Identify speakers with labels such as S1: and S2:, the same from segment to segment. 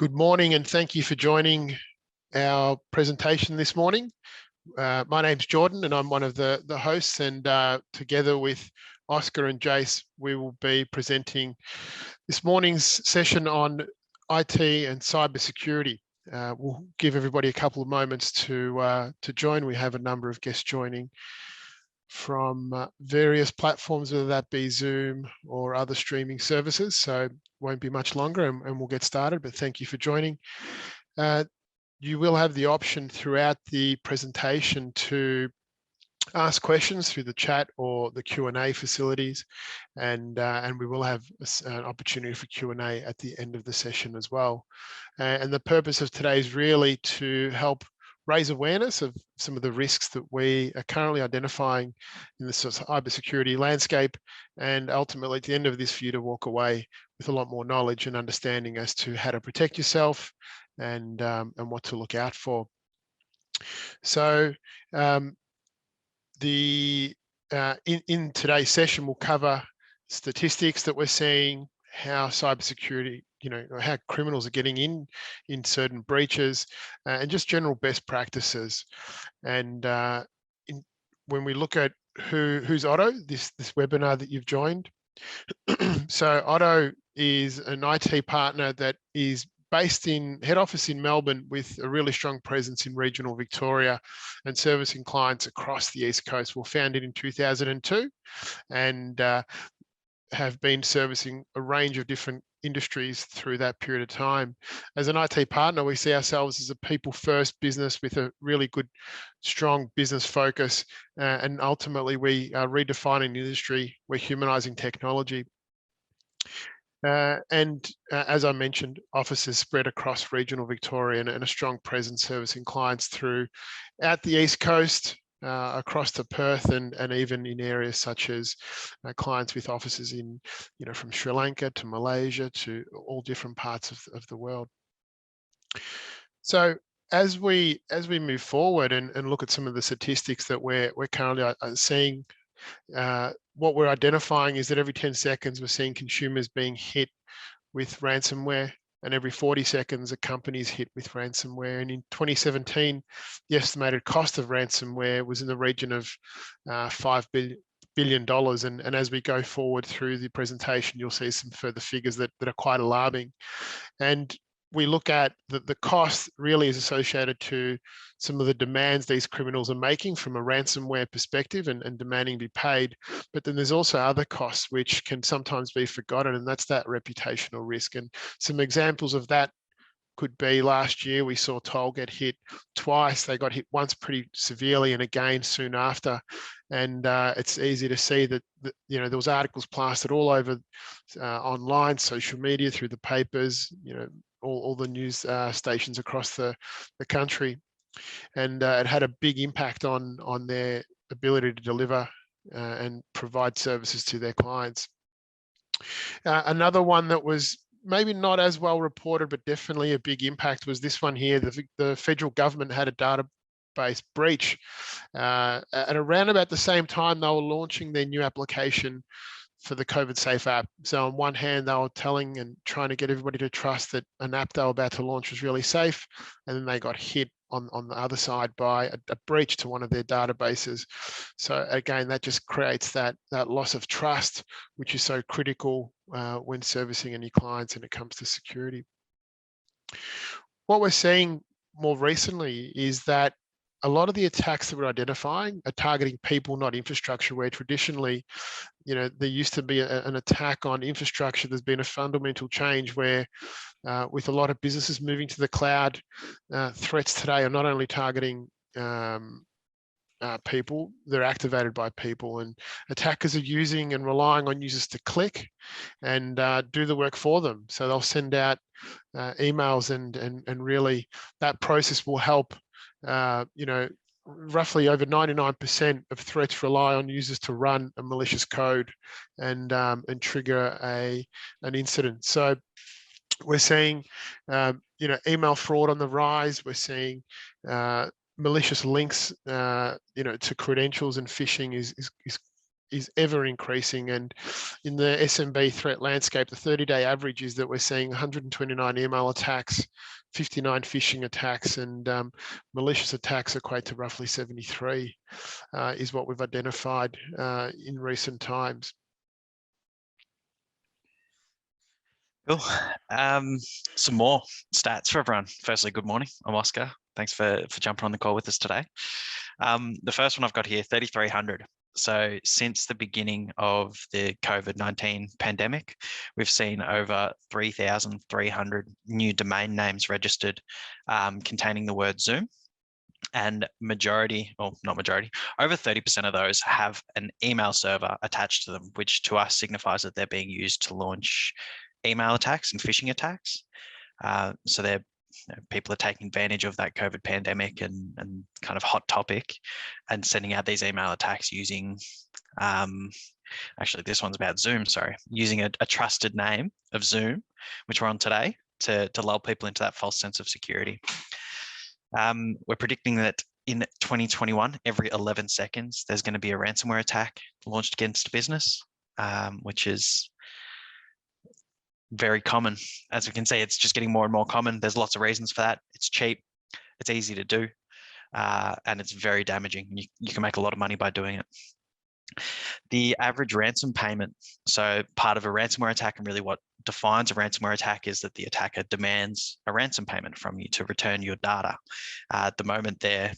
S1: Good morning and thank you for joining our presentation this morning. My name's Jordan and I'm one of the hosts, and together with Oscar and Jace, we will be presenting this morning's session on IT and cybersecurity. We'll give everybody a couple of moments to join. We have a number of guests joining from various platforms, whether that be Zoom or other streaming services. So it won't be much longer and we'll get started, but thank you for joining. You will have the option throughout the presentation to ask questions through the chat or the Q&A facilities, and we will have an opportunity for Q&A at the end of the session as well. And the purpose of today is really to help raise awareness of some of the risks that we are currently identifying in the cybersecurity landscape, and ultimately at the end of this for you to walk away with a lot more knowledge and understanding as to how to protect yourself and what to look out for. So in today's session, we'll cover statistics that we're seeing, how cybersecurity, how criminals are getting in certain breaches, and just general best practices. And when we look at who's Otto, this webinar that you've joined. So Otto is an IT partner that is based in head office in Melbourne with a really strong presence in regional Victoria and servicing clients across the East Coast. We were founded in 2002 and have been servicing a range of different industries through that period of time. As an IT partner, we see ourselves as a people-first business with a really good, strong business focus, and ultimately we are redefining the industry. We're humanizing technology. As I mentioned, offices spread across regional Victoria and a strong presence servicing clients throughout the East Coast, across to Perth, and even in areas such as clients with offices in, from Sri Lanka to Malaysia to all different parts of the world. So as we move forward and look at some of the statistics that we're currently seeing, what we're identifying is that every 10 seconds we're seeing consumers being hit with ransomware, and every 40 seconds a company is hit with ransomware. And in 2017, the estimated cost of ransomware was in the region of $5 billion. And as we go forward through the presentation, you'll see some further figures that are quite alarming. And we look at the cost really is associated to some of the demands these criminals are making from a ransomware perspective and demanding to be paid. But then there's also other costs which can sometimes be forgotten, and that's that reputational risk. And some examples of that could be last year we saw Toll get hit twice. They got hit once pretty severely and again soon after. And it's easy to see that, there was articles plastered all over online, social media, through the papers, all the news stations across the country. And it had a big impact on their ability to deliver and provide services to their clients. Another one that was maybe not as well reported, but definitely a big impact was this one here. The federal government had a database breach. At around about the same time, they were launching their new application for the COVID Safe app. So on one hand, they were telling and trying to get everybody to trust that an app they were about to launch was really safe. And then they got hit on the other side by a breach to one of their databases. So again, that just creates that loss of trust, which is so critical when servicing any clients and it comes to security. What we're seeing more recently is that a lot of the attacks that we're identifying are targeting people, not infrastructure, where traditionally, there used to be an attack on infrastructure. There's been a fundamental change where with a lot of businesses moving to the cloud, threats today are not only targeting people, they're activated by people, and attackers are using and relying on users to click and do the work for them. So they'll send out emails and really that process will help. Roughly over 99% of threats rely on users to run a malicious code and trigger an incident. So we're seeing, email fraud on the rise. We're seeing malicious links, to credentials, and phishing is is ever increasing. And in the SMB threat landscape, the 30-day average is that we're seeing 129 email attacks, 59 phishing attacks, and malicious attacks equate to roughly 73, is what we've identified in recent times.
S2: Cool. Some more stats for everyone. Firstly, good morning. I'm Oscar. Thanks for jumping on the call with us today. The first one I've got here, 3,300. So since the beginning of the COVID-19 pandemic, we've seen over 3,300 new domain names registered containing the word Zoom. And over 30% of those have an email server attached to them, which to us signifies that they're being used to launch email attacks and phishing attacks. So people are taking advantage of that COVID pandemic and kind of hot topic and sending out these email attacks using, actually this one's about Zoom, sorry, using a trusted name of Zoom, which we're on today, to lull people into that false sense of security. We're predicting that in 2021, every 11 seconds, there's going to be a ransomware attack launched against a business, which is very common. As we can see, it's just getting more and more common. There's lots of reasons for that. It's cheap, it's easy to do, and it's very damaging. You can make a lot of money by doing it. The average ransom payment, so part of a ransomware attack, and really what defines a ransomware attack is that the attacker demands a ransom payment from you to return your data. At the moment, they're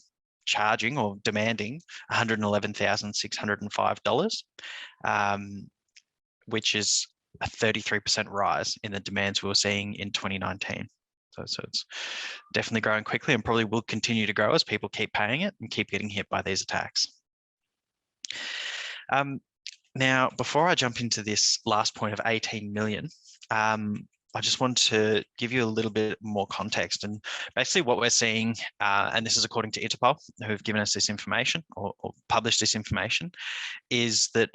S2: charging or demanding $111,605, which is a 33% rise in the demands we were seeing in 2019. So it's definitely growing quickly and probably will continue to grow as people keep paying it and keep getting hit by these attacks. Now, before I jump into this last point of 18 million, I just want to give you a little bit more context. And basically what we're seeing, and this is according to Interpol, who've given us this information or published this information, is that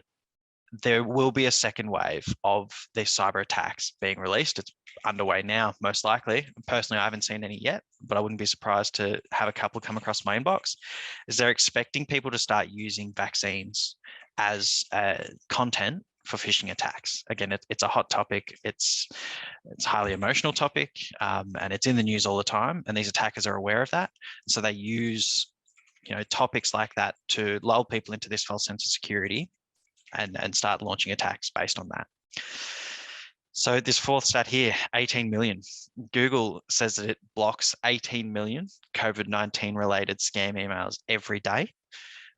S2: there will be a second wave of these cyber attacks being released. It's underway now, most likely. Personally, I haven't seen any yet, but I wouldn't be surprised to have a couple come across my inbox. Is they're expecting people to start using vaccines as content for phishing attacks. Again, it's a hot topic. It's a highly emotional topic, and it's in the news all the time. And these attackers are aware of that, so they use topics like that to lull people into this false sense of security and start launching attacks based on that. So this fourth stat here, 18 million. Google says that it blocks 18 million COVID-19 related scam emails every day.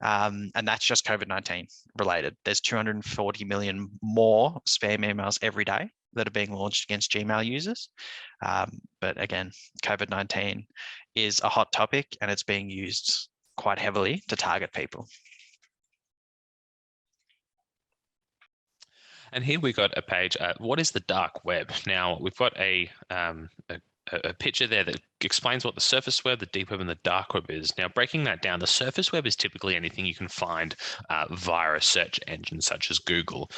S2: And that's just COVID-19 related. There's 240 million more spam emails every day that are being launched against Gmail users. But again, COVID-19 is a hot topic and it's being used quite heavily to target people.
S3: And here we got a page, what is the dark web? Now we've got a picture there that explains what the surface web, the deep web, and the dark web is. Now, breaking that down, the surface web is typically anything you can find via a search engine such as Google.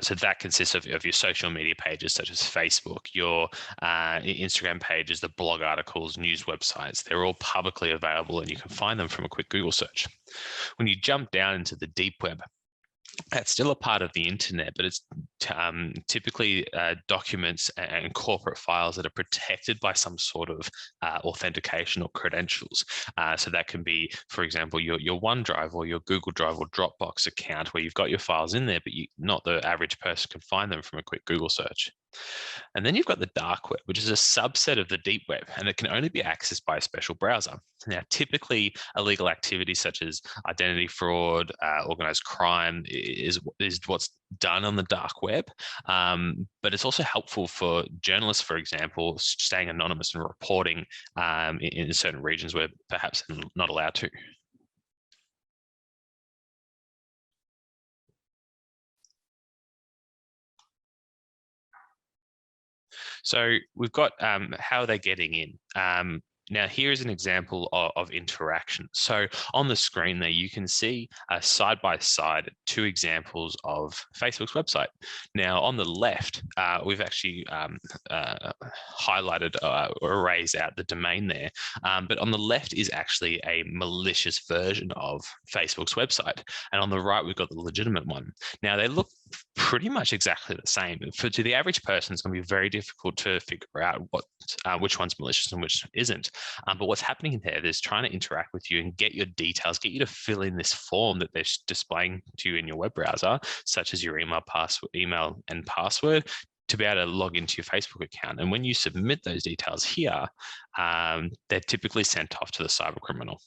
S3: So that consists of your social media pages such as Facebook, your Instagram pages, the blog articles, news websites. They're all publicly available and you can find them from a quick Google search. When you jump down into the deep web, that's still a part of the internet, but it's typically documents and corporate files that are protected by some sort of authentication or credentials. So that can be, for example, your OneDrive or your Google Drive or Dropbox account where you've got your files in there, but not the average person can find them from a quick Google search. And then you've got the dark web, which is a subset of the deep web, and it can only be accessed by a special browser. Now, typically illegal activities such as identity fraud, organized crime is what's done on the dark web. But it's also helpful for journalists, for example, staying anonymous and reporting in certain regions where perhaps they're not allowed to. So we've got how are they getting in? Now, here is an example of interaction. So on the screen there, you can see side by side 2 examples of Facebook's website. Now, on the left, we've actually highlighted or erased out the domain there. But on the left is actually a malicious version of Facebook's website. And on the right, we've got the legitimate one. Now, they look pretty much exactly the same. To the average person, it's going to be very difficult to figure out which one's malicious and which isn't. But what's happening there is trying to interact with you and get your details, get you to fill in this form that they're displaying to you in your web browser, such as your email and password, to be able to log into your Facebook account. And when you submit those details here, they're typically sent off to the cyber criminal.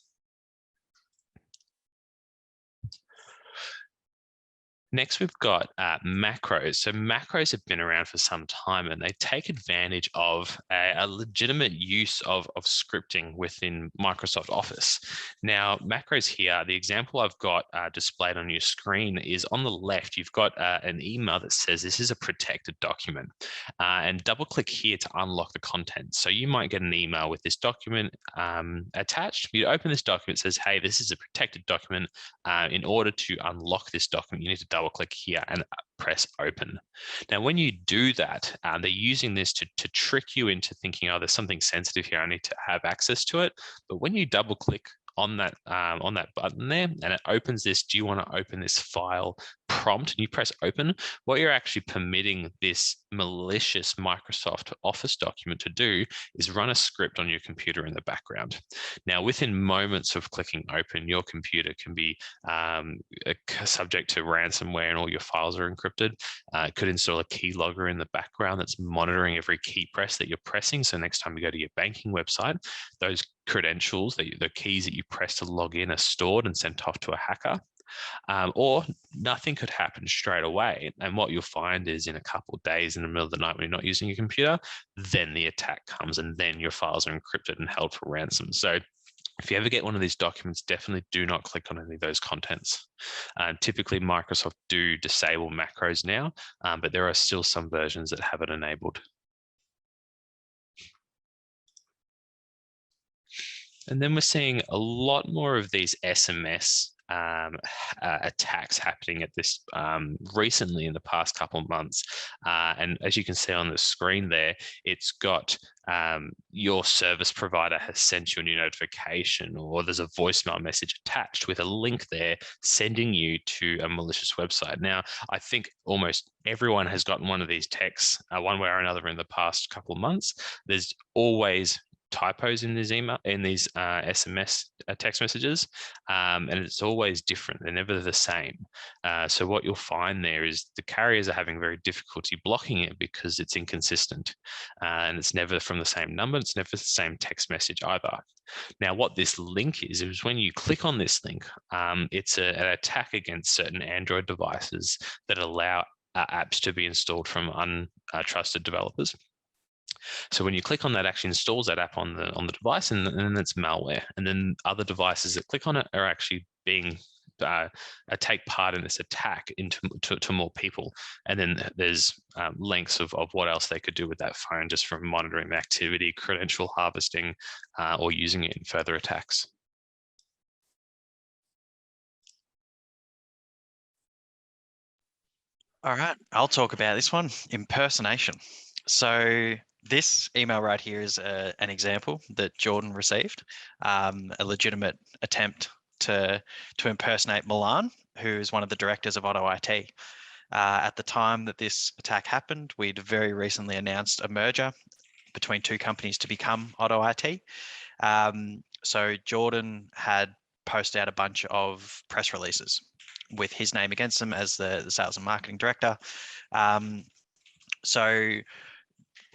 S3: Next, we've got macros. So macros have been around for some time, and they take advantage of a legitimate use of scripting within Microsoft Office. Now, macros here, the example I've got displayed on your screen is on the left, you've got an email that says this is a protected document, and double click here to unlock the content. So you might get an email with this document attached. You open this document, it says, hey, this is a protected document. In order to unlock this document, you need to double click here and press open. Now, when you do that, they're using this to trick you into thinking, oh, there's something sensitive here, I need to have access to it. But when you double click on that button there, and it opens this, do you want to open this file prompt, and you press open, what you're actually permitting this malicious Microsoft Office document to do is run a script on your computer in the background. Now, within moments of clicking open, your computer can be subject to ransomware and all your files are encrypted. It could install a keylogger in the background that's monitoring every key press that you're pressing. So next time you go to your banking website, those credentials, the keys that you press to log in, are stored and sent off to a hacker. Or nothing could happen straight away. And what you'll find is in a couple of days in the middle of the night when you're not using your computer, then the attack comes and then your files are encrypted and held for ransom. So if you ever get one of these documents, definitely do not click on any of those contents. Typically, Microsoft do disable macros now, but there are still some versions that have it enabled. And then we're seeing a lot more of these SMS attacks happening at this recently in the past couple of months. And as you can see on the screen there, it's got your service provider has sent you a new notification, or there's a voicemail message attached with a link there sending you to a malicious website. Now, I think almost everyone has gotten one of these texts one way or another in the past couple of months. There's always typos in these SMS text messages, and it's always different. They're never the same. So what you'll find there is the carriers are having very difficulty blocking it because it's inconsistent, and it's never from the same number. It's never the same text message either. Now, what this link is when you click on this link, it's an attack against certain Android devices that allow apps to be installed from untrusted developers. So when you click on that, actually installs that app on the device, and then it's malware. And then other devices that click on it are actually being take part in this attack to more people. And then there's links of what else they could do with that phone, just from monitoring the activity, credential harvesting, or using it in further attacks.
S2: All right, I'll talk about this one, impersonation. So this email right here is an example that Jordan received, a legitimate attempt to impersonate Milan, who is one of the directors of Otto IT. At the time that this attack happened, we'd very recently announced a merger between 2 companies to become Otto IT. So Jordan had posted out a bunch of press releases with his name against them as the sales and marketing director. So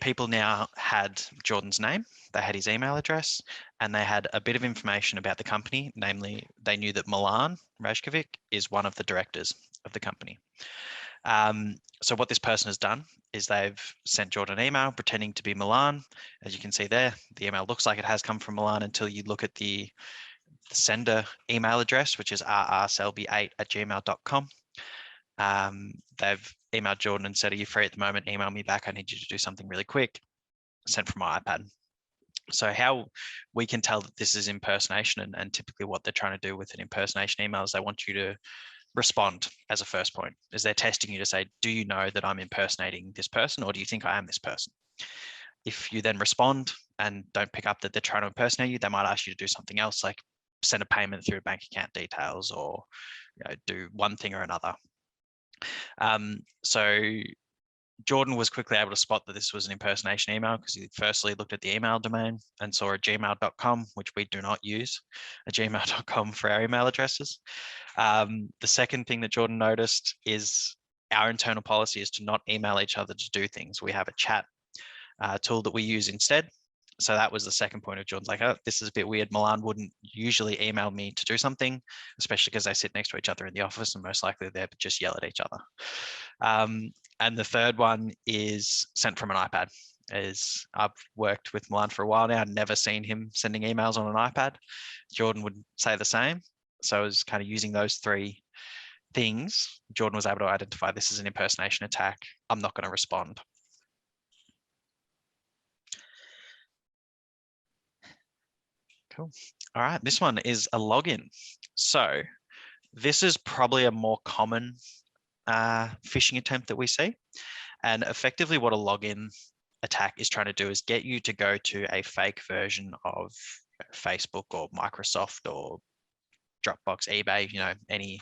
S2: people now had Jordan's name, they had his email address, and they had a bit of information about the company. Namely, they knew that Milan Rajkovic is one of the directors of the company. So what this person has done is they've sent Jordan an email pretending to be Milan. As you can see there, the email looks like it has come from Milan until you look at the sender email address, which is rrselby8@gmail.com. They've emailed Jordan and said, are you free at the moment? Email me back. I need you to do something really quick. Sent from my iPad. So how we can tell that this is impersonation, and typically what they're trying to do with an impersonation email is they want you to respond as a first point, is they're testing you to say, do you know that I'm impersonating this person, or do you think I am this person? If you then respond and don't pick up that they're trying to impersonate you, they might ask you to do something else, like send a payment through bank account details, or do one thing or another. So Jordan was quickly able to spot that this was an impersonation email because he firstly looked at the email domain and saw a gmail.com, which we do not use, a gmail.com for our email addresses. The second thing that Jordan noticed is our internal policy is to not email each other to do things. We have a chat tool that we use instead. So that was the second point of Jordan's like, oh, this is a bit weird. Milan wouldn't usually email me to do something, especially because they sit next to each other in the office and most likely they'll just yell at each other. And the third one is sent from an iPad. I've worked with Milan for a while now, never seen him sending emails on an iPad. Jordan would say the same. So I was kind of using those three things. Jordan was able to identify this is an impersonation attack. I'm not going to respond. Cool. All right, this one is a login. So this is probably a more common phishing attempt that we see. And effectively what a login attack is trying to do is get you to go to a fake version of Facebook or Microsoft or Dropbox, eBay, any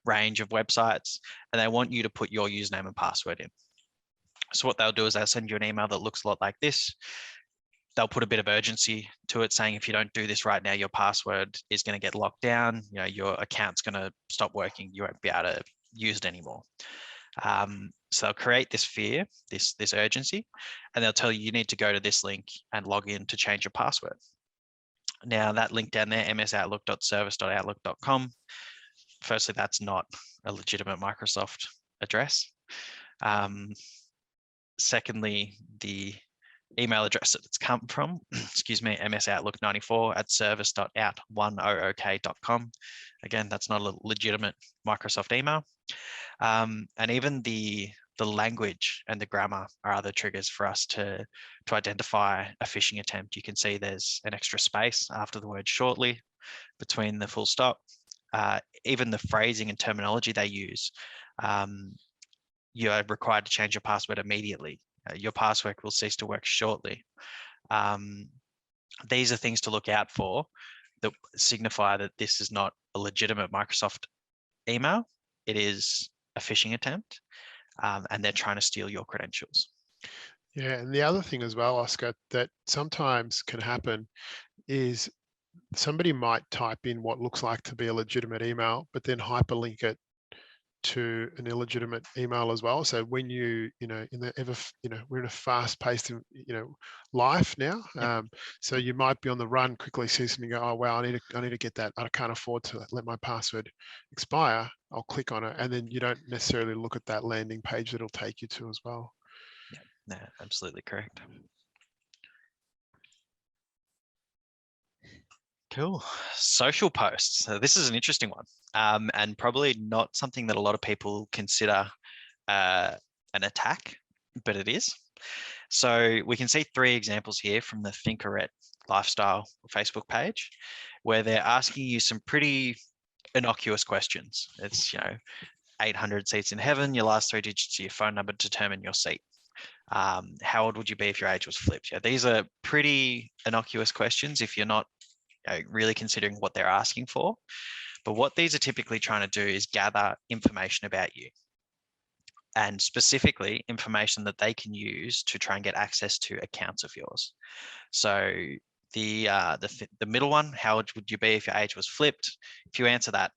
S2: range of websites, and they want you to put your username and password in. So what they'll do is they'll send you an email that looks a lot like this. They'll put a bit of urgency to it, saying if you don't do this right now, your password is going to get locked down. Your account's going to stop working. You won't be able to use it anymore. So they'll create this fear, this urgency, and they'll tell you need to go to this link and log in to change your password. Now that link down there, msoutlook.service.outlook.com. Firstly, that's not a legitimate Microsoft address. Secondly, the email address that it's come from, excuse me, msoutlook94@service.out10ok.com. Again, that's not a legitimate Microsoft email. And even the language and the grammar are other triggers for us to identify a phishing attempt. You can see there's an extra space after the word shortly between the full stop. Even the phrasing and terminology they use, you are required to change your password immediately. Your password will cease to work shortly. These are things to look out for that signify that this is not a legitimate Microsoft email. It is a phishing attempt, and they're trying to steal your credentials.
S1: Yeah, and the other thing as well, Oscar, that sometimes can happen is somebody might type in what looks like to be a legitimate email, but then hyperlink it to an illegitimate email as well. So when we're in a fast-paced, life now.
S2: Yep.
S1: So you might be on the run, quickly see something, go, oh wow, I need to get that. I can't afford to let my password expire. I'll click on it, and then you don't necessarily look at that landing page that it'll take you to as well.
S2: Yeah, no, absolutely correct. Cool. Social posts. So this is an interesting one, and probably not something that a lot of people consider an attack, but it is. So we can see 3 examples here from the Thinkerette Lifestyle Facebook page, where they're asking you some pretty innocuous questions. It's 800 seats in heaven. Your last 3 digits of your phone number determine your seat. How old would you be if your age was flipped? Yeah, these are pretty innocuous questions if you're not really considering what they're asking for. But what these are typically trying to do is gather information about you, and specifically information that they can use to try and get access to accounts of yours. So the middle one, how old would you be if your age was flipped? If you answer that,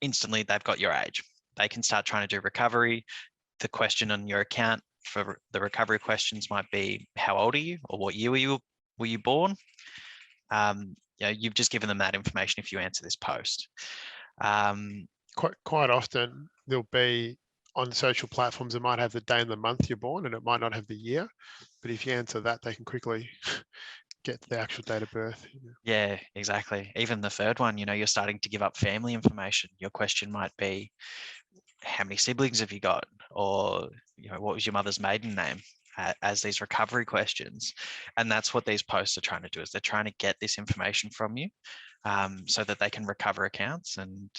S2: instantly they've got your age. They can start trying to do recovery. The question on your account for the recovery questions might be, how old are you, or what year were you born? You've just given them that information if you answer this post.
S1: Quite often there'll be on social platforms, it might have the day and the month you're born, and it might not have the year. But if you answer that, they can quickly get the actual date of birth.
S2: Yeah, exactly. Even the third one, you're starting to give up family information. Your question might be, how many siblings have you got? Or, what was your mother's maiden name? as these recovery questions. And that's what these posts are trying to do, is they're trying to get this information from you so that they can recover accounts. And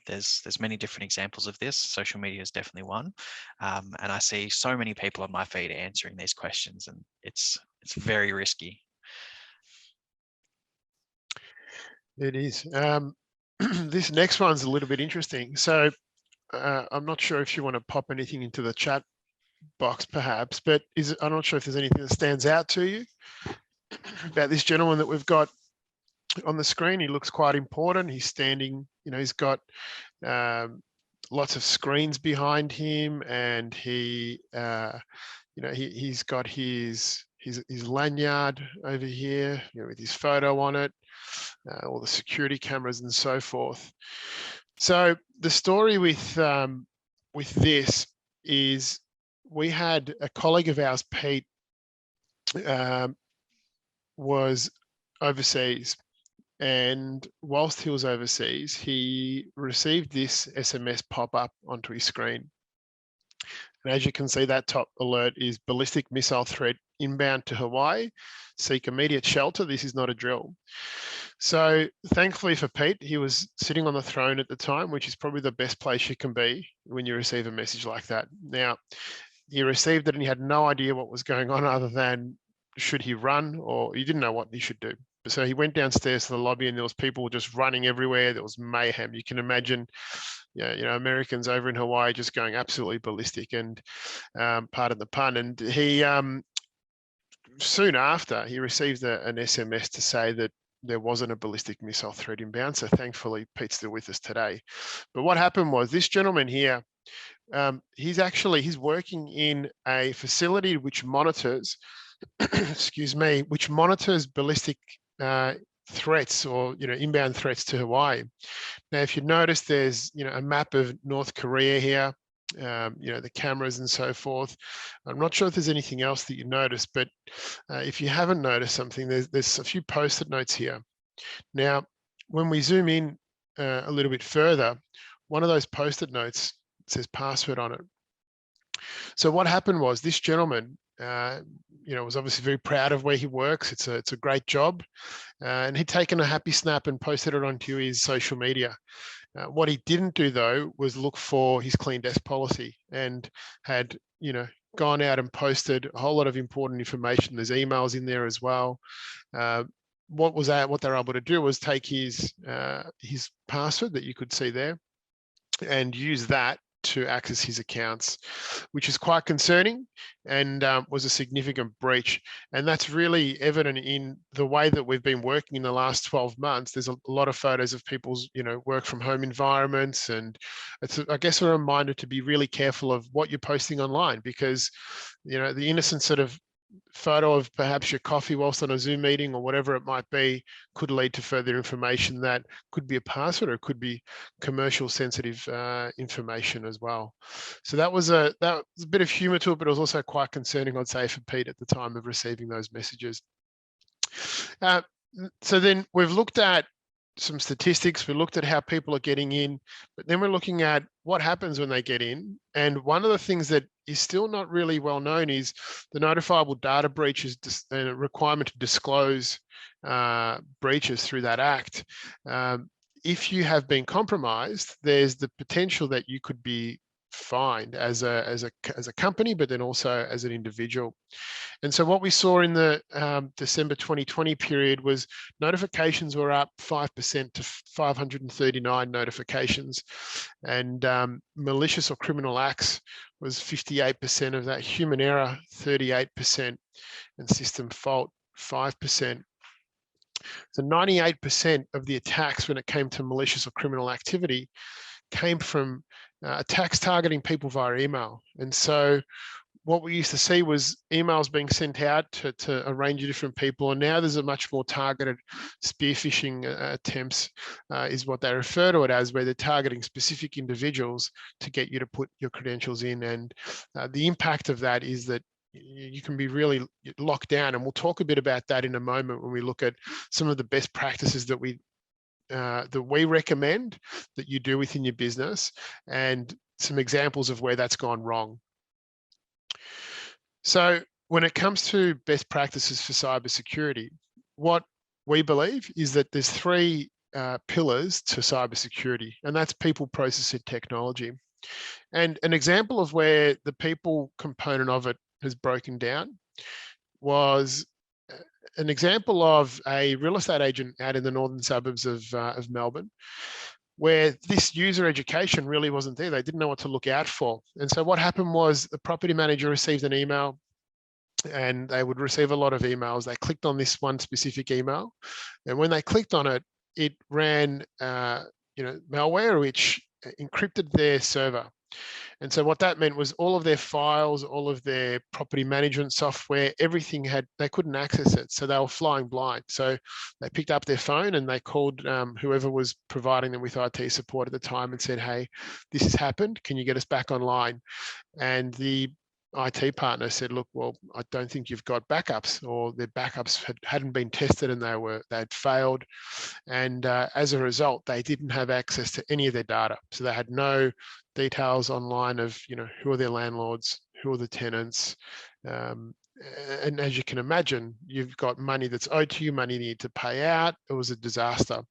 S2: there's many different examples of this. Social media is definitely one. And I see so many people on my feed answering these questions, and it's very risky.
S1: It is. This next one's a little bit interesting. So I'm not sure if you want to pop anything into the chat box perhaps, but I'm not sure if there's anything that stands out to you about this gentleman that we've got on the screen. He looks quite important. He's standing, he's got lots of screens behind him, and he's got his lanyard over here, with his photo on it, all the security cameras and so forth. So the story with this is, we had a colleague of ours, Pete, was overseas, and whilst he was overseas, he received this SMS pop up onto his screen. And as you can see, that top alert is ballistic missile threat inbound to Hawaii. Seek immediate shelter. This is not a drill. So thankfully for Pete, he was sitting on the throne at the time, which is probably the best place you can be when you receive a message like that. Now, he received it and he had no idea what was going on, other than should he run, or he didn't know what he should do. So he went downstairs to the lobby, and there was people just running everywhere. There was mayhem. You can imagine, Americans over in Hawaii just going absolutely ballistic, and pardon the pun. And he, soon after, he received an SMS to say that there wasn't a ballistic missile threat inbound. So thankfully, Pete's still with us today. But what happened was, this gentleman here, he's working in a facility which monitors, excuse me, which monitors ballistic threats, or inbound threats to Hawaii. Now, if you notice, there's a map of North Korea here, the cameras and so forth. I'm not sure if there's anything else that you notice, but if you haven't noticed something, there's a few post-it notes here. Now, when we zoom in a little bit further, one of those post-it notes says password on it. So what happened was, this gentleman, was obviously very proud of where he works. It's a great job, and he'd taken a happy snap and posted it onto his social media. What he didn't do, though, was look for his clean desk policy, and had gone out and posted a whole lot of important information. There's emails in there as well. What they're able to do was take his password that you could see there, and use that to access his accounts, which is quite concerning, and was a significant breach. And that's really evident in the way that we've been working in the last 12 months. There's a lot of photos of people's, work from home environments. And it's, I guess, a reminder to be really careful of what you're posting online, because, the innocent sort of photo of perhaps your coffee whilst on a Zoom meeting or whatever it might be could lead to further information that could be a password, or it could be commercial sensitive information as well. So that was a bit of humor to it, but it was also quite concerning, I'd say, for Pete at the time of receiving those messages. So then we've looked at some statistics. We looked at how people are getting in, but then we're looking at what happens when they get in. And one of the things that is still not really well known is the notifiable data breaches, and a requirement to disclose breaches through that act. If you have been compromised, there's the potential that you could be fined as a company, but then also as an individual. And so what we saw in the December 2020 period was notifications were up 5% to 539 notifications, and malicious or criminal acts was 58% of that, human error 38%, and system fault 5%. So 98% of the attacks when it came to malicious or criminal activity came from attacks targeting people via email. And so what we used to see was emails being sent out to a range of different people, and now there's a much more targeted spear phishing attempts, is what they refer to it as, where they're targeting specific individuals to get you to put your credentials in. And the impact of that is that you can be really locked down, and we'll talk a bit about that in a moment when we look at some of the best practices that we recommend that you do within your business, and some examples of where that's gone wrong. So when it comes to best practices for cybersecurity, what we believe is that there's three pillars to cybersecurity, and that's people, process, and technology. And an example of where the people component of it has broken down was an example of a real estate agent out in the northern suburbs of Melbourne, where this user education really wasn't there. They didn't know what to look out for. And so what happened was the property manager received an email, and they would receive a lot of emails. They clicked on this one specific email, and when they clicked on it, it ran malware which encrypted their server. And so what that meant was all of their files, all of their property management software, everything they couldn't access it. So they were flying blind. So they picked up their phone and they called whoever was providing them with IT support at the time and said, hey, this has happened. Can you get us back online? And the IT partner said, look, well, I don't think you've got backups, or their backups hadn't been tested and they'd failed. And as a result, they didn't have access to any of their data. So they had no details online of, who are their landlords, who are the tenants. And as you can imagine, you've got money that's owed to you, money you need to pay out. It was a disaster.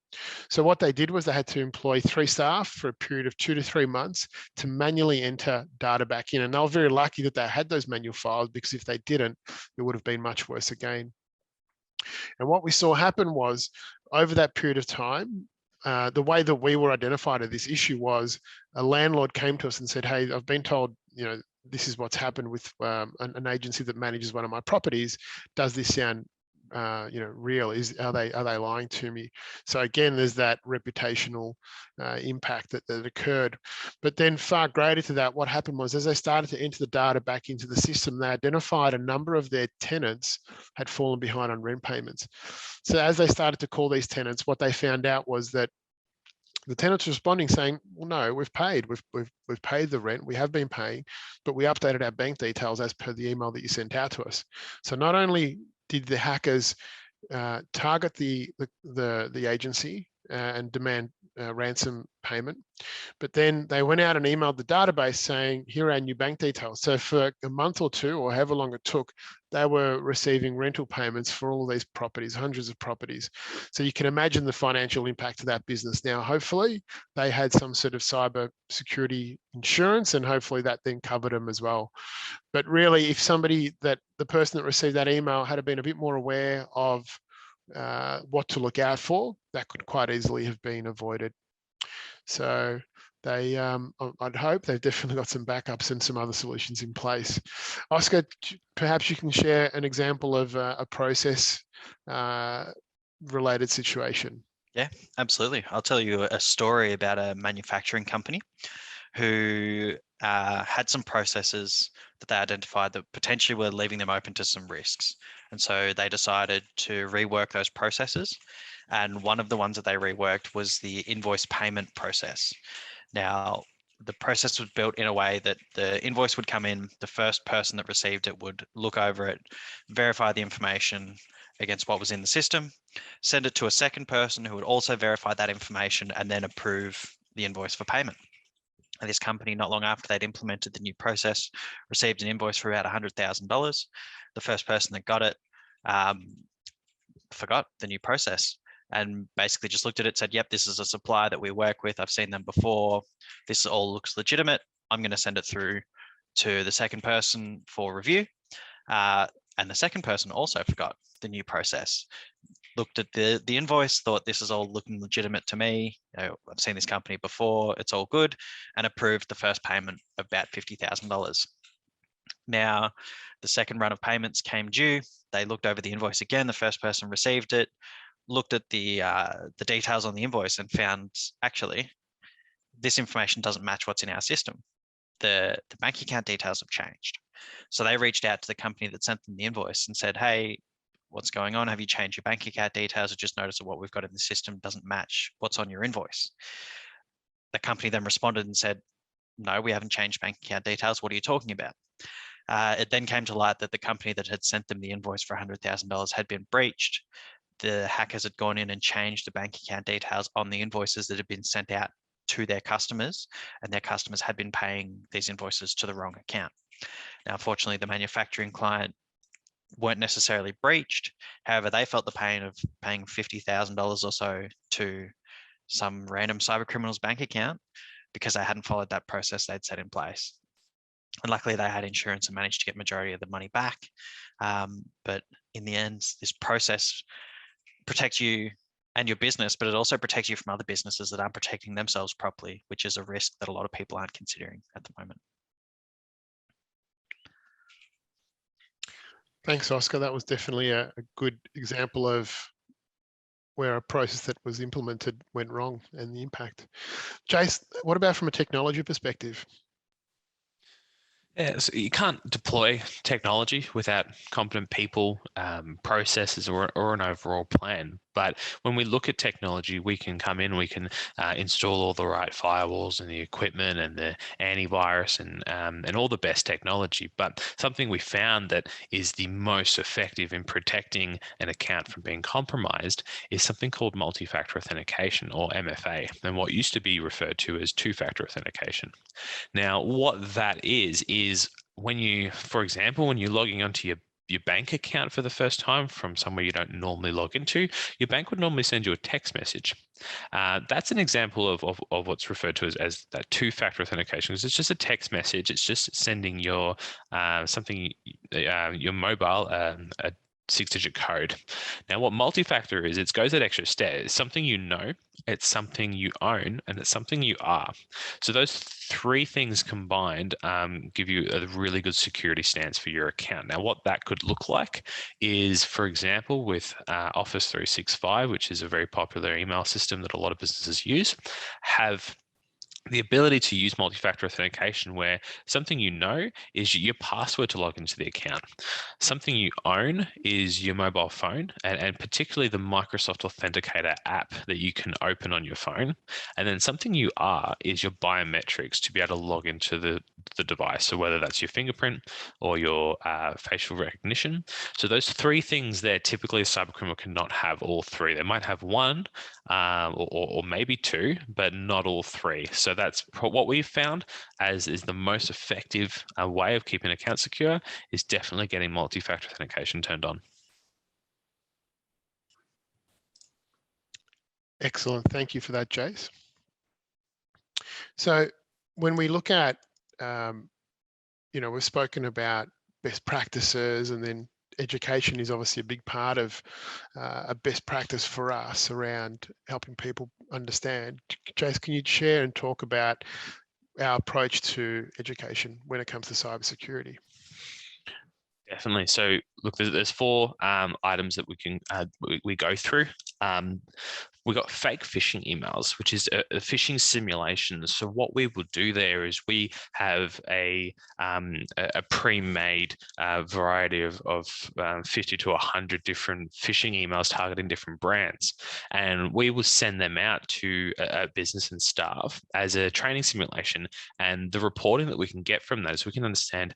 S1: So what they did was they had to employ 3 staff for a period of 2 to 3 months to manually enter data back in. And they were very lucky that they had those manual files, because if they didn't, it would have been much worse again. And what we saw happen was, over that period of time, the way that we were identified of this issue was a landlord came to us and said, hey, I've been told, this is what's happened with an agency that manages one of my properties. Does this sound real? Are they lying to me? So again, there's that reputational impact that occurred. But then far greater to that, what happened was, as they started to enter the data back into the system, they identified a number of their tenants had fallen behind on rent payments. So as they started to call these tenants, what they found out was that the tenants responding saying, well, no, we've paid. We've paid the rent. We have been paying, but we updated our bank details as per the email that you sent out to us. So not only did the hackers target the agency and demand ransom payment, but then they went out and emailed the database saying, here are our new bank details. So for a month or two, or however long it took, they were receiving rental payments for all these properties, hundreds of properties. So you can imagine the financial impact of that business. Now, hopefully they had some sort of cyber security insurance, and hopefully that then covered them as well. But really, if the person that received that email had been a bit more aware of what to look out for, that could quite easily have been avoided. So they, I'd hope they've definitely got some backups and some other solutions in place. Oscar, perhaps you can share an example of a process related situation.
S2: Yeah, absolutely. I'll tell you a story about a manufacturing company who had some processes that they identified that potentially were leaving them open to some risks. And so they decided to rework those processes. And one of the ones that they reworked was the invoice payment process. Now, the process was built in a way that the invoice would come in, the first person that received it would look over it, verify the information against what was in the system, send it to a second person who would also verify that information, and then approve the invoice for payment. And this company, not long after they'd implemented the new process, received an invoice for about $100,000. The first person that got it forgot the new process and basically just looked at it, said, yep, this is a supplier that we work with. I've seen them before. This all looks legitimate. I'm going to send it through to the second person for review. And the second person also forgot the new process. Looked at the invoice, thought this is all looking legitimate to me. I've seen this company before, it's all good, and approved the first payment of about $50,000. Now, the second run of payments came due. They looked over the invoice again. The first person received it, looked at the details on the invoice and found, actually, this information doesn't match what's in our system. The bank account details have changed. So they reached out to the company that sent them the invoice and said, hey, what's going on? Have you changed your bank account details? I just noticed that what we've got in the system doesn't match what's on your invoice. The company then responded and said, no, we haven't changed bank account details. What are you talking about? It then came to light that the company that had sent them the invoice for $100,000 had been breached. The hackers had gone in and changed the bank account details on the invoices that had been sent out to their customers, and their customers had been paying these invoices to the wrong account. Now, unfortunately, the manufacturing client weren't necessarily breached. However, they felt the pain of paying $50,000 or so to some random cyber criminal's bank account because they hadn't followed that process they'd set in place. And luckily they had insurance and managed to get majority of the money back. But in the end, this process protects you and your business, but it also protects you from other businesses that aren't protecting themselves properly, which is a risk that a lot of people aren't considering at the moment.
S1: Thanks, Oscar. That was definitely a good example of where a process that was implemented went wrong and the impact. Jace, what about from a technology perspective?
S3: Yeah, so you can't deploy technology without competent people, processes, or an overall plan. But when we look at technology, we can come in, we can install all the right firewalls and the equipment and the antivirus and all the best technology. But something we found that is the most effective in protecting an account from being compromised is something called multi-factor authentication, or MFA, and what used to be referred to as two-factor authentication. Now, what that is when you, for example, when you're logging onto your bank account for the first time from somewhere you don't normally log into, your bank would normally send you a text message. That's an example of what's referred to as that two-factor authentication, because it's just a text message. It's just sending your your mobile a 6-digit code. Now, what multi-factor is, it goes that extra step. It's something you know, it's something you own, and it's something you are. So those three things combined give you a really good security stance for your account. Now, what that could look like is, for example, with Office 365, which is a very popular email system that a lot of businesses use, have the ability to use multi-factor authentication where something you know is your password to log into the account. Something you own is your mobile phone and particularly the Microsoft Authenticator app that you can open on your phone. And then something you are is your biometrics to be able to log into the device. So whether that's your fingerprint or your facial recognition. So those three things there, typically a cybercriminal cannot have all three. They might have one or maybe two, but not all three. So that's what we've found as is the most effective way of keeping accounts secure is definitely getting multi-factor authentication turned on.
S1: Excellent. Thank you for that, Jace. So when we look at, we've spoken about best practices, and then education is obviously a big part of a best practice for us around helping people understand. Jace, can you share and talk about our approach to education when it comes to cybersecurity?
S3: Definitely. So look, there's four items that we can we go through. We've got fake phishing emails, which is a phishing simulation. So what we would do there is we have a pre-made variety of 50 to 100 different phishing emails targeting different brands. And we will send them out to a business and staff as a training simulation. And the reporting that we can get from those, we can understand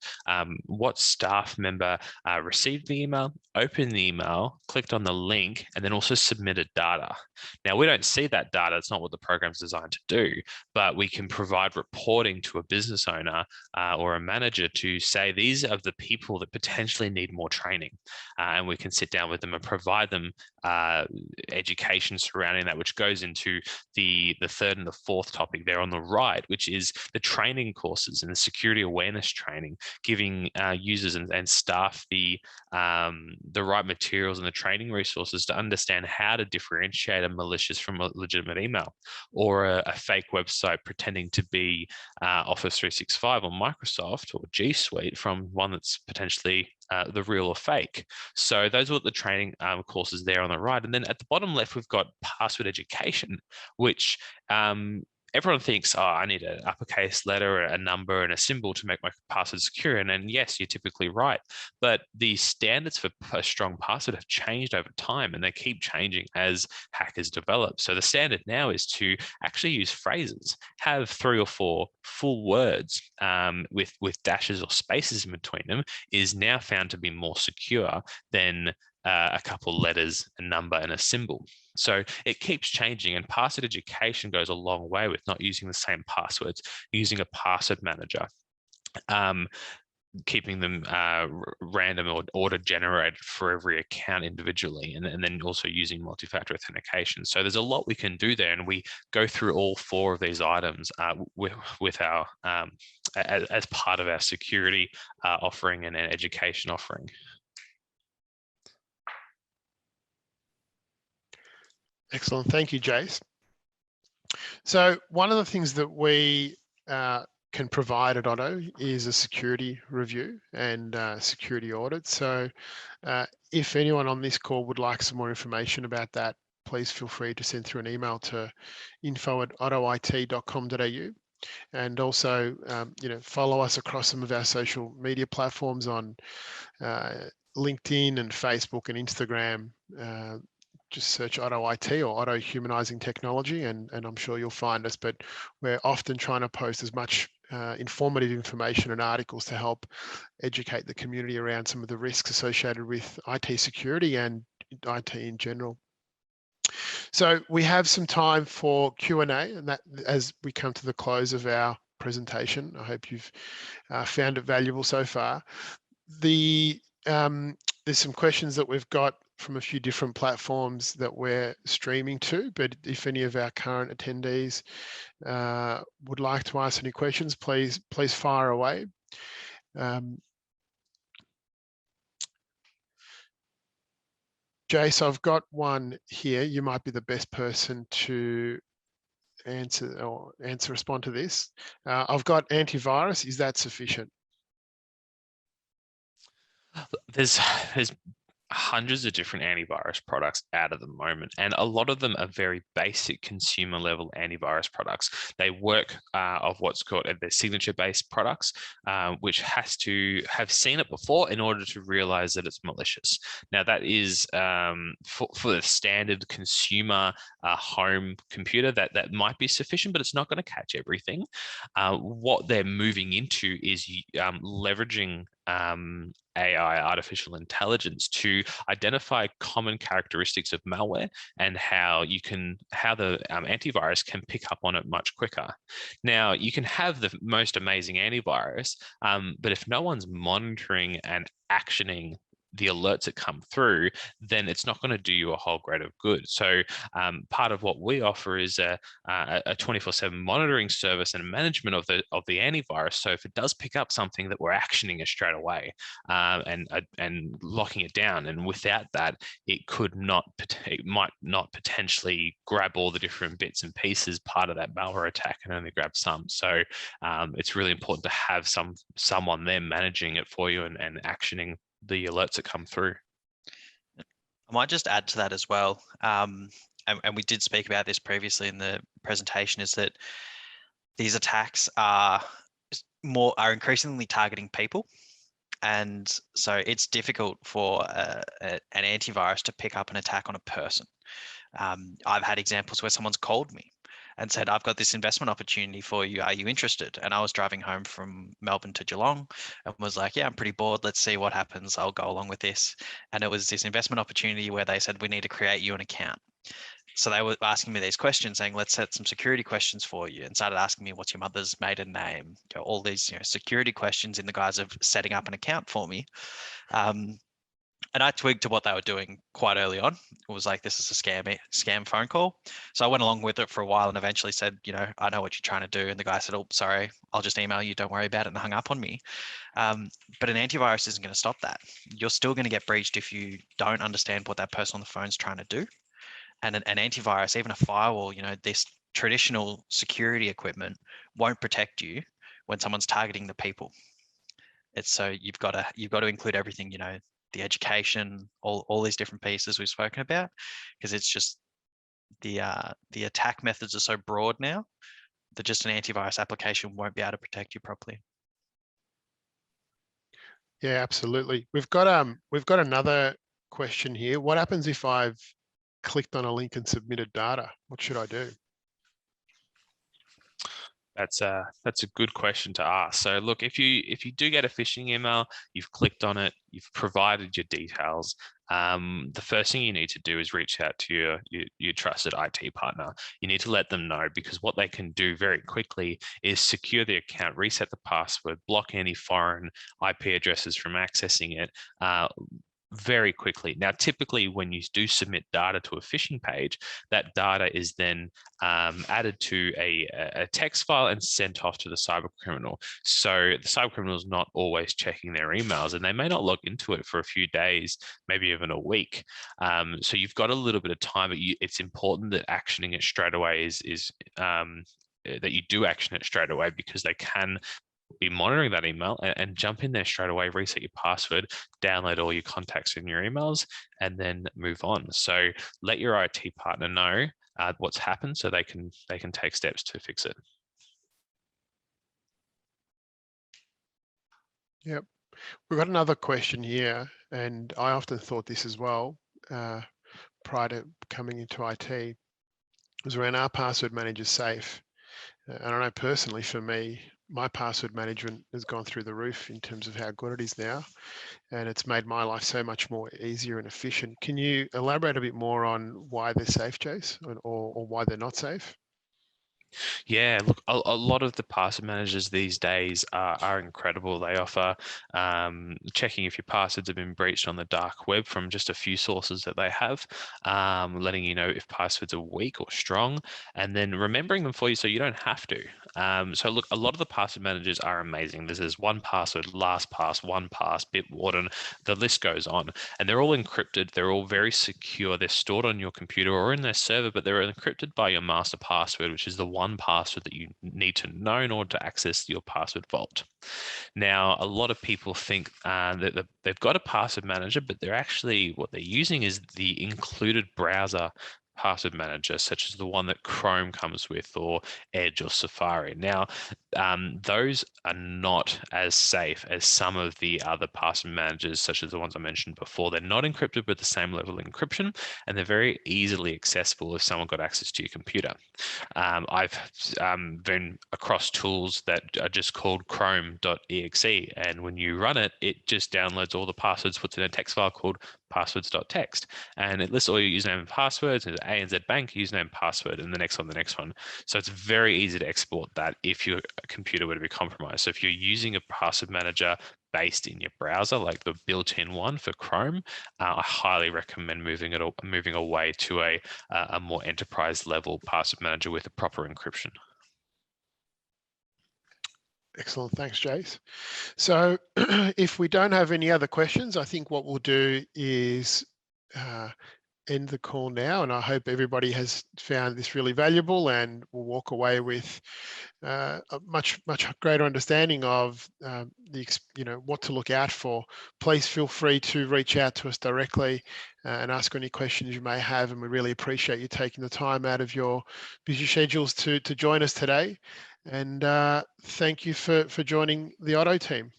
S3: what staff member received the email, opened the email, clicked on the link, and then also submitted data. Now, we don't see that data. It's not what the program's designed to do, but we can provide reporting to a business owner or a manager to say, these are the people that potentially need more training. And we can sit down with them and provide them education surrounding that, which goes into the third and the fourth topic there on the right, which is the training courses and the security awareness training, giving users and staff the right materials and the training resources to understand how to differentiate a malicious from a legitimate email or a fake website pretending to be Office 365 or Microsoft or G Suite from one that's potentially the real or fake. So those are the training courses there on the right. And then at the bottom left, we've got password education, which everyone thinks, oh, I need an uppercase letter, a number, and a symbol to make my password secure. And yes, you're typically right. But the standards for a strong password have changed over time, and they keep changing as hackers develop. So the standard now is to actually use phrases, have 3 or 4 full words with dashes or spaces in between them, is now found to be more secure than a couple letters, a number, and a symbol. So it keeps changing, and password education goes a long way with not using the same passwords, using a password manager. keeping them random or auto-generated for every account individually, and then also using multi-factor authentication. So there's a lot we can do there, and we go through all 4 of these items with our as part of our security offering and an education offering.
S1: Excellent. Thank you, Jace. So one of the things that we can provide at Otto is a security review and security audit. So if anyone on this call would like some more information about that, please feel free to send through an email to info@ottoit.com.au. And also, follow us across some of our social media platforms on LinkedIn and Facebook and Instagram. Just search Otto IT or Otto Humanizing Technology, and I'm sure you'll find us. But we're often trying to post as much informative information and articles to help educate the community around some of the risks associated with IT security and IT in general. So we have some time for Q&A, and that as we come to the close of our presentation. I hope you've found it valuable so far. There's some questions that we've got from a few different platforms that we're streaming to, but if any of our current attendees would like to ask any questions, please fire away. Jace, I've got one here. You might be the best person to respond to this. I've got antivirus. Is that sufficient?
S3: There's hundreds of different antivirus products out at the moment, and a lot of them are very basic consumer level antivirus products. They work of what's called their signature based products, which has to have seen it before in order to realize that it's malicious. Now that is for the standard consumer home computer, that might be sufficient, but it's not going to catch everything. What they're moving into is leveraging AI, artificial intelligence, to identify common characteristics of malware and how the antivirus can pick up on it much quicker. Now, you can have the most amazing antivirus, but if no one's monitoring and actioning the alerts that come through, then it's not going to do you a whole great of good. So part of what we offer is a 24/7 monitoring service and management of the antivirus. So if it does pick up something, that we're actioning it straight away and locking it down. And without that, it might not potentially grab all the different bits and pieces part of that malware attack and only grab some. So it's really important to have someone there managing it for you and actioning the alerts that come through.
S2: I might just add to that as well, and we did speak about this previously in the presentation, is that these attacks are increasingly targeting people, and so it's difficult for an antivirus to pick up an attack on a person. I've had examples where someone's called me and said, I've got this investment opportunity for you. Are you interested? And I was driving home from Melbourne to Geelong and was like, yeah, I'm pretty bored. Let's see what happens. I'll go along with this. And it was this investment opportunity where they said, we need to create you an account. So they were asking me these questions, saying, let's set some security questions for you, and started asking me, what's your mother's maiden name? All these security questions in the guise of setting up an account for me. And I twigged to what they were doing quite early on. It was like, this is a scam phone call. So I went along with it for a while and eventually said, I know what you're trying to do. And the guy said, oh, sorry, I'll just email you. Don't worry about it, and hung up on me. But an antivirus isn't going to stop that. You're still going to get breached if you don't understand what that person on the phone is trying to do. And an antivirus, even a firewall, this traditional security equipment won't protect you when someone's targeting the people. It's so you've got to include everything, the education, all these different pieces we've spoken about, because it's just the attack methods are so broad now that just an antivirus application won't be able to protect you properly.
S1: Yeah, absolutely. We've got another question here. What happens if I've clicked on a link and submitted data? What should I do?
S3: That's a good question to ask. So look, if you do get a phishing email, you've clicked on it, you've provided your details, the first thing you need to do is reach out to your trusted IT partner. You need to let them know, because what they can do very quickly is secure the account, reset the password, block any foreign IP addresses from accessing it very quickly. Now, typically when you do submit data to a phishing page, that data is then added to a text file and sent off to the cyber criminal. So the cyber criminal is not always checking their emails, and they may not log into it for a few days, maybe even a week. So you've got a little bit of time, but it's important that actioning it straight away is that you do action it straight away, because they can be monitoring that email and jump in there straight away, reset your password, download all your contacts in your emails, and then move on. So let your IT partner know what's happened, so they can take steps to fix it.
S1: Yep. We've got another question here, and I often thought this as well prior to coming into IT. It was around, our password manager safe? And I know personally for me, my password management has gone through the roof in terms of how good it is now, and it's made my life so much more easier and efficient. Can you elaborate a bit more on why they're safe, Jace, or why they're not safe?
S3: Yeah, look, a lot of the password managers these days are incredible. They offer checking if your passwords have been breached on the dark web from just a few sources that they have, letting you know if passwords are weak or strong, and then remembering them for you so you don't have to. So look, a lot of the password managers are amazing. There's 1Password, LastPass, OnePass, Bitwarden, the list goes on, and they're all encrypted. They're all very secure. They're stored on your computer or in their server, but they're encrypted by your master password, which is the one password that you need to know in order to access your password vault. Now, a lot of people think that they've got a password manager, but what they're using is the included browser password manager, such as the one that Chrome comes with, or Edge or Safari. Now, those are not as safe as some of the other password managers, such as the ones I mentioned before. They're not encrypted with the same level of encryption, and they're very easily accessible if someone got access to your computer. I've been across tools that are just called chrome.exe, and when you run it, it just downloads all the passwords, puts in a text file called passwords.txt, and it lists all your username and passwords, and ANZ Bank username, password, and the next one. So it's very easy to export that if your computer were to be compromised. So if you're using a password manager based in your browser, like the built-in one for Chrome, I highly recommend moving away to a more enterprise level password manager with a proper encryption.
S1: Excellent. Thanks, Jace. So if we don't have any other questions, I think what we'll do is end the call now, and I hope everybody has found this really valuable and will walk away with a much greater understanding of what to look out for. Please feel free to reach out to us directly and ask any questions you may have, and we really appreciate you taking the time out of your busy schedules to join us today. And thank you for joining the Otto team.